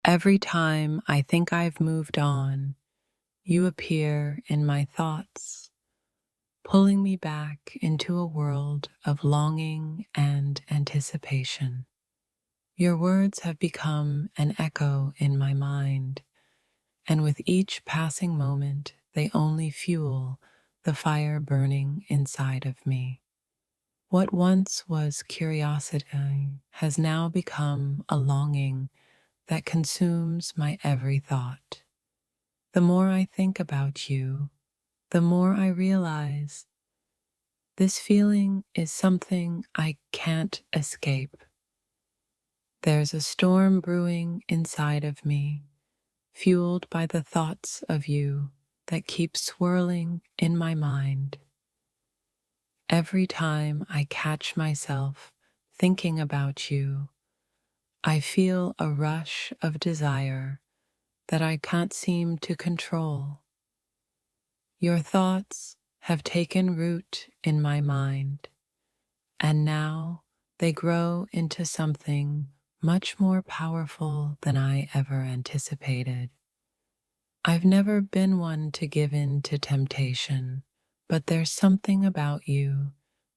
Every time I think I've moved on, you appear in my thoughts, pulling me back into a world of longing and anticipation. Your words have become an echo in my mind, and with each passing moment, they only fuel the fire burning inside of me. What once was curiosity has now become a longing that consumes my every thought. The more I think about you, the more I realize this feeling is something I can't escape. There's a storm brewing inside of me, fueled by the thoughts of you that keep swirling in my mind. Every time I catch myself thinking about you, I feel a rush of desire that I can't seem to control. Your thoughts have taken root in my mind, and now they grow into something much more powerful than I ever anticipated. I've never been one to give in to temptation, but there's something about you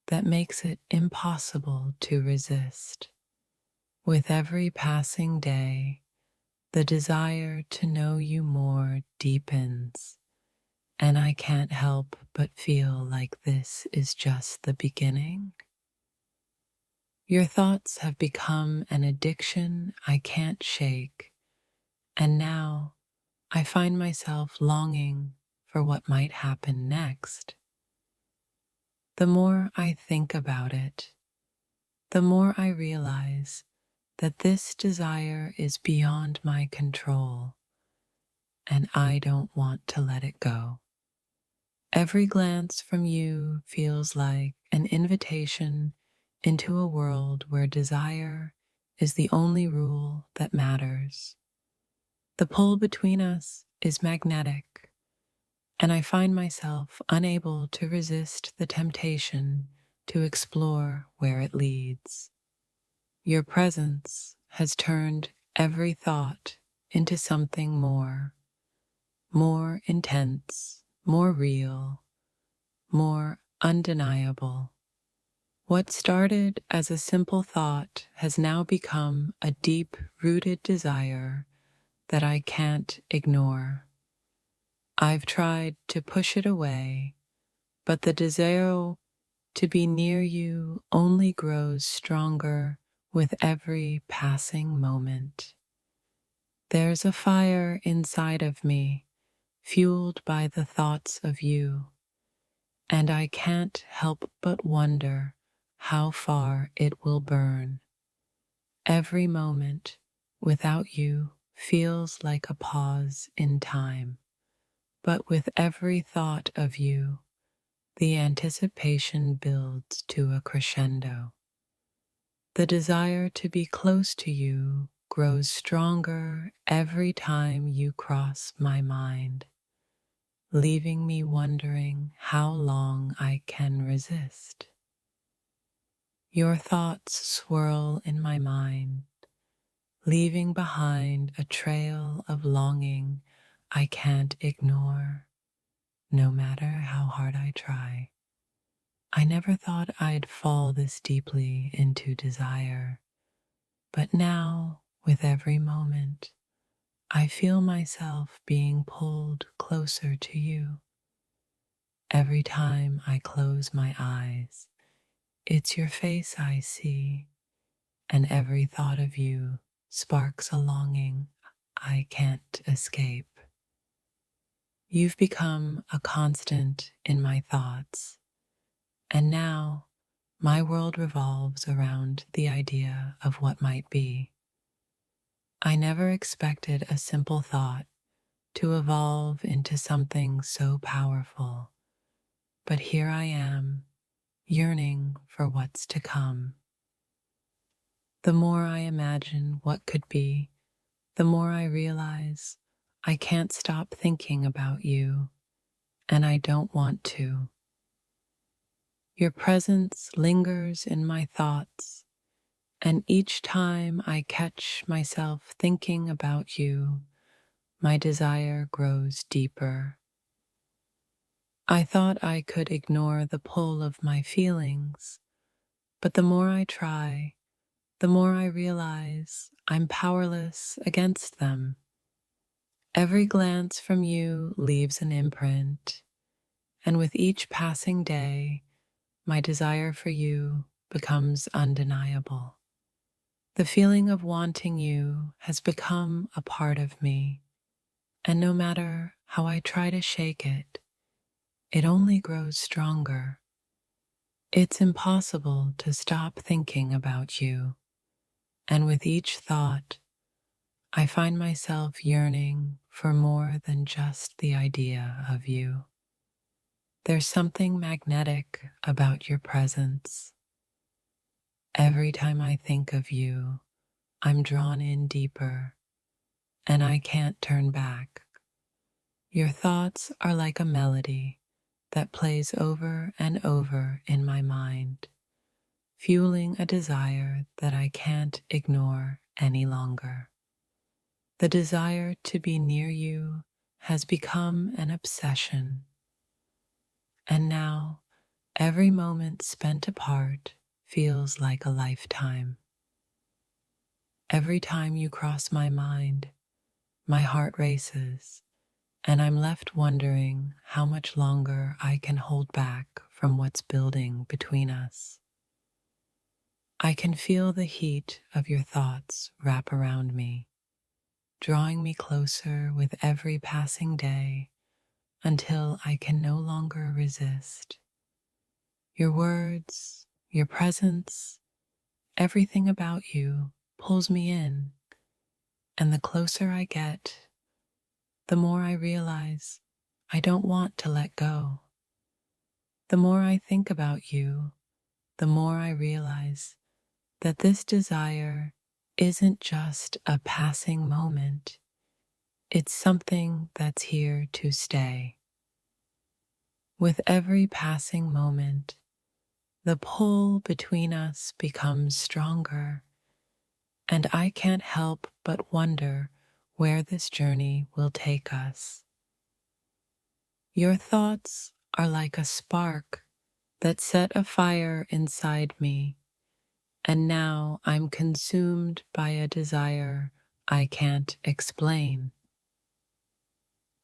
that makes it impossible to resist. With every passing day, the desire to know you more deepens, and I can't help but feel like this is just the beginning. Your thoughts have become an addiction I can't shake, and now I find myself longing for what might happen next. The more I think about it, the more I realize that this desire is beyond my control, and I don't want to let it go. Every glance from you feels like an invitation into a world where desire is the only rule that matters. The pull between us is magnetic, and I find myself unable to resist the temptation to explore where it leads. Your presence has turned every thought into something more intense, more real, more undeniable. What started as a simple thought has now become a deep-rooted desire that I can't ignore. I've tried to push it away, but the desire to be near you only grows stronger with every passing moment. There's a fire inside of me, fueled by the thoughts of you, and I can't help but wonder how far it will burn. Every moment without you feels like a pause in time, but with every thought of you, the anticipation builds to a crescendo. The desire to be close to you grows stronger every time you cross my mind, leaving me wondering how long I can resist. Your thoughts swirl in my mind, leaving behind a trail of longing I can't ignore, no matter how hard I try. I never thought I'd fall this deeply into desire, but now, with every moment, I feel myself being pulled closer to you. Every time I close my eyes, it's your face I see, and every thought of you sparks a longing I can't escape. You've become a constant in my thoughts, and now my world revolves around the idea of what might be. I never expected a simple thought to evolve into something so powerful, but here I am, yearning for what's to come. The more I imagine what could be, the more I realize I can't stop thinking about you, and I don't want to. Your presence lingers in my thoughts, And each time I catch myself thinking about you, my desire grows deeper. I thought I could ignore the pull of my feelings, but the more I try, the more I realize I'm powerless against them. Every glance from you leaves an imprint, and with each passing day, my desire for you becomes undeniable. The feeling of wanting you has become a part of me, and no matter how I try to shake it, it only grows stronger. It's impossible to stop thinking about you, and with each thought, I find myself yearning for more than just the idea of you. There's something magnetic about your presence. Every time I think of you, I'm drawn in deeper, and I can't turn back. Your thoughts are like a melody that plays over and over in my mind, fueling a desire that I can't ignore any longer. The desire to be near you has become an obsession, and now every moment spent apart feels like a lifetime. Every time you cross my mind, my heart races, and I'm left wondering how much longer I can hold back from what's building between us. I can feel the heat of your thoughts wrap around me, drawing me closer with every passing day until I can no longer resist. Your words, your presence, everything about you pulls me in, and the closer I get, the more I realize I don't want to let go. The more I think about you, the more I realize that this desire isn't just a passing moment, it's something that's here to stay. With every passing moment, the pull between us becomes stronger, and I can't help but wonder where this journey will take us. Your thoughts are like a spark that set a fire inside me, and now I'm consumed by a desire I can't explain.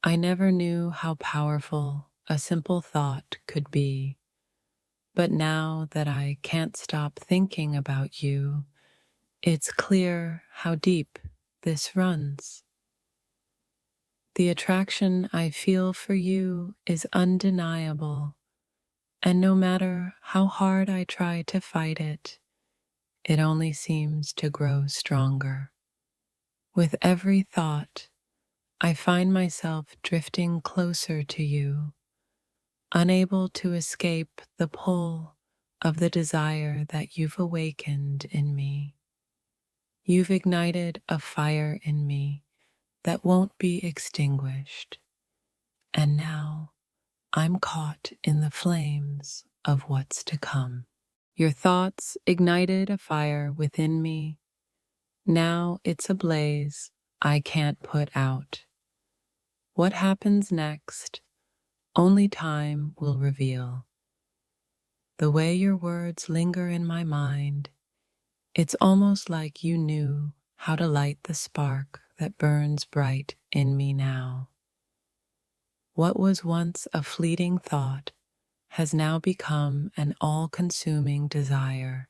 I never knew how powerful a simple thought could be, but now that I can't stop thinking about you, it's clear how deep this runs. The attraction I feel for you is undeniable, and no matter how hard I try to fight it, it only seems to grow stronger. With every thought, I find myself drifting closer to you, unable to escape the pull of the desire that you've awakened in me. You've ignited a fire in me that won't be extinguished, and now I'm caught in the flames of what's to come. Your thoughts ignited a fire within me. Now it's a blaze I can't put out. What happens next, only time will reveal. The way your words linger in my mind, it's almost like you knew how to light the spark that burns bright in me now. What was once a fleeting thought has now become an all-consuming desire.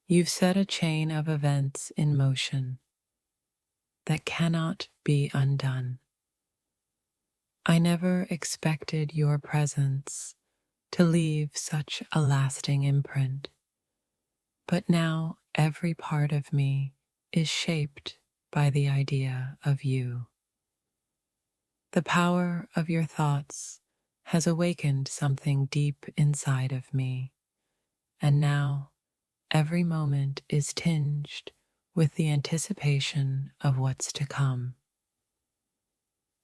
You've set a chain of events in motion that cannot be undone. I never expected your presence to leave such a lasting imprint, but now every part of me is shaped by the idea of you. The power of your thoughts has awakened something deep inside of me, and now every moment is tinged with the anticipation of what's to come.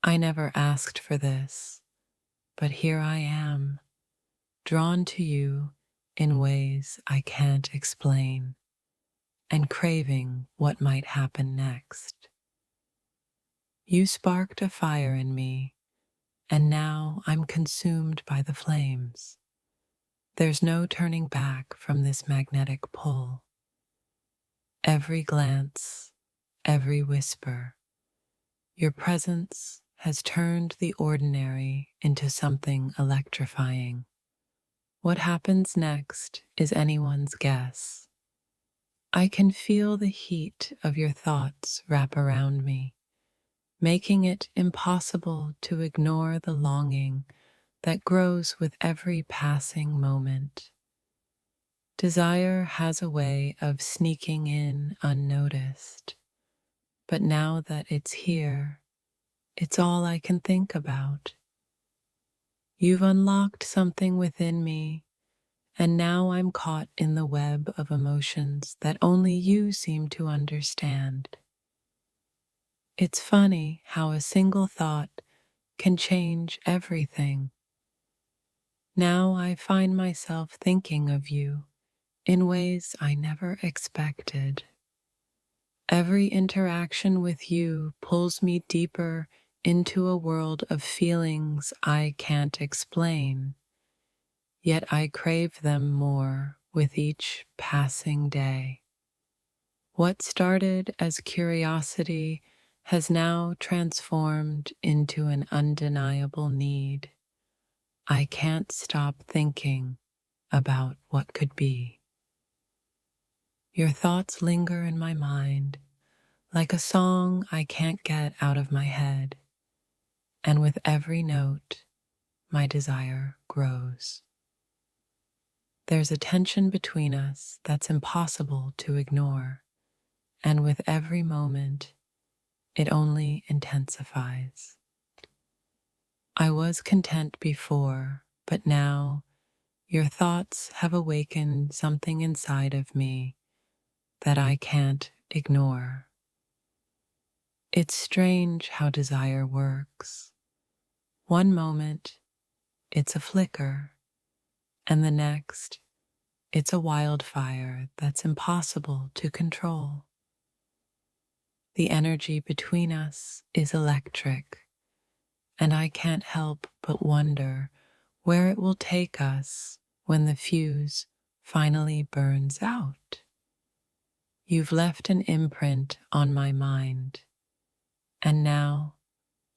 I never asked for this, but here I am, drawn to you in ways I can't explain. and craving what might happen next. You sparked a fire in me, and now I'm consumed by the flames. There's no turning back from this magnetic pull. Every glance, every whisper, your presence has turned the ordinary into something electrifying. What happens next is anyone's guess. I can feel the heat of your thoughts wrap around me, making it impossible to ignore the longing that grows with every passing moment. Desire has a way of sneaking in unnoticed, but now that it's here, it's all I can think about. You've unlocked something within me, and now I'm caught in the web of emotions that only you seem to understand. It's funny how a single thought can change everything. Now I find myself thinking of you in ways I never expected. Every interaction with you pulls me deeper into a world of feelings I can't explain, yet I crave them more with each passing day. What started as curiosity has now transformed into an undeniable need. I can't stop thinking about what could be. Your thoughts linger in my mind like a song I can't get out of my head, and with every note, my desire grows. There's a tension between us that's impossible to ignore, and with every moment, it only intensifies. I was content before, but now your thoughts have awakened something inside of me that I can't ignore. It's strange how desire works. One moment, it's a flicker, and the next, it's a wildfire that's impossible to control. The energy between us is electric, and I can't help but wonder where it will take us when the fuse finally burns out. You've left an imprint on my mind, and now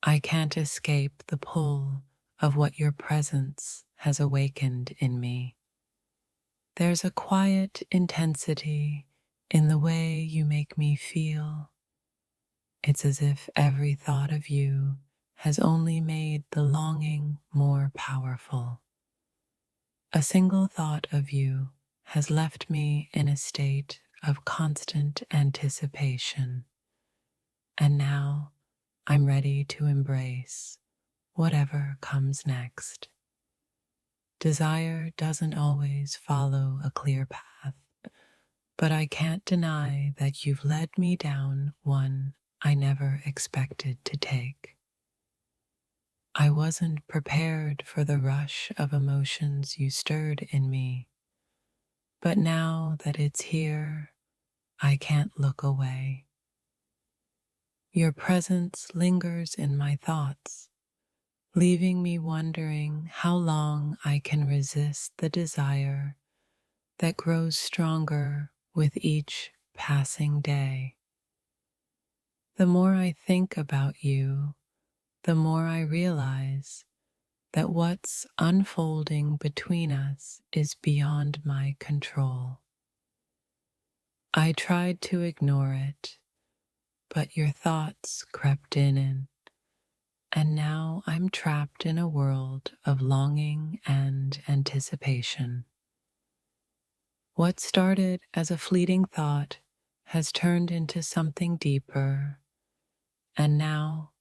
I can't escape the pull of what your presence has awakened in me. There's a quiet intensity in the way you make me feel. It's as if every thought of you has only made the longing more powerful. A single thought of you has left me in a state of constant anticipation, and now I'm ready to embrace whatever comes next. Desire doesn't always follow a clear path, but I can't deny that you've led me down one I never expected to take. I wasn't prepared for the rush of emotions you stirred in me, but now that it's here, I can't look away. Your presence lingers in my thoughts, leaving me wondering how long I can resist the desire that grows stronger with each passing day. The more I think about you, the more I realize that what's unfolding between us is beyond my control. I tried to ignore it, but your thoughts crept in, and now I'm trapped in a world of longing and anticipation. What started as a fleeting thought has turned into something deeper, and now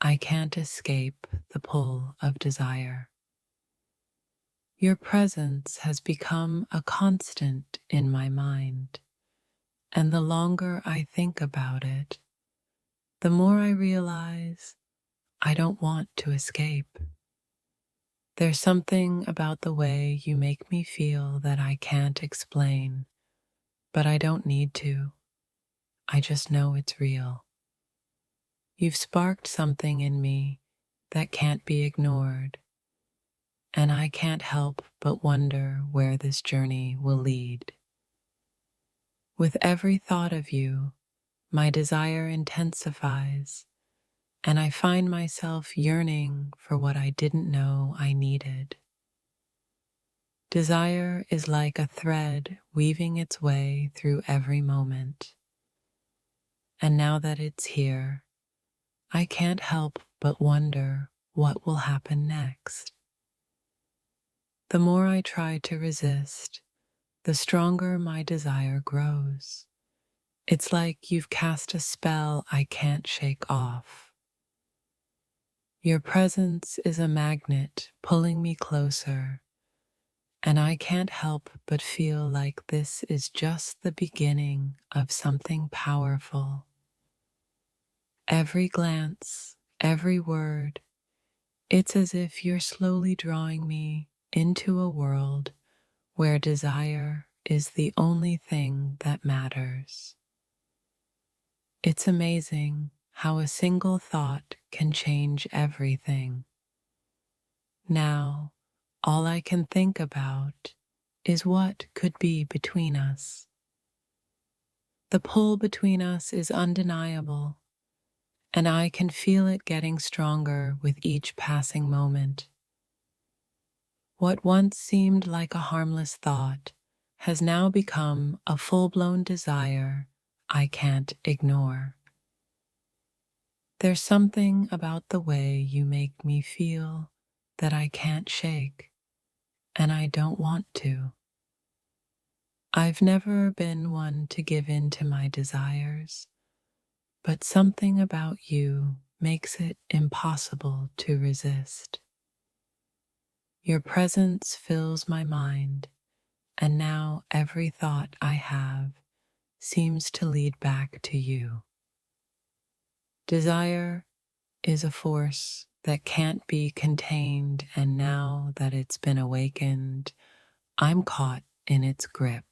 I can't escape the pull of desire. Your presence has become a constant in my mind, and the longer I think about it, the more I realize I don't want to escape. There's something about the way you make me feel that I can't explain, but I don't need to. I just know it's real. You've sparked something in me that can't be ignored, and I can't help but wonder where this journey will lead. With every thought of you, my desire intensifies, and I find myself yearning for what I didn't know I needed. Desire is like a thread weaving its way through every moment, and now that it's here, I can't help but wonder what will happen next. The more I try to resist, the stronger my desire grows. It's like you've cast a spell I can't shake off. Your presence is a magnet pulling me closer, and I can't help but feel like this is just the beginning of something powerful. Every glance, every word, it's as if you're slowly drawing me into a world where desire is the only thing that matters. It's amazing how a single thought can change everything. Now, all I can think about is what could be between us. The pull between us is undeniable, and I can feel it getting stronger with each passing moment. What once seemed like a harmless thought has now become a full-blown desire I can't ignore. There's something about the way you make me feel that I can't shake, and I don't want to. I've never been one to give in to my desires, but something about you makes it impossible to resist. Your presence fills my mind, and now every thought I have seems to lead back to you. Desire is a force that can't be contained, and now that it's been awakened, I'm caught in its grip.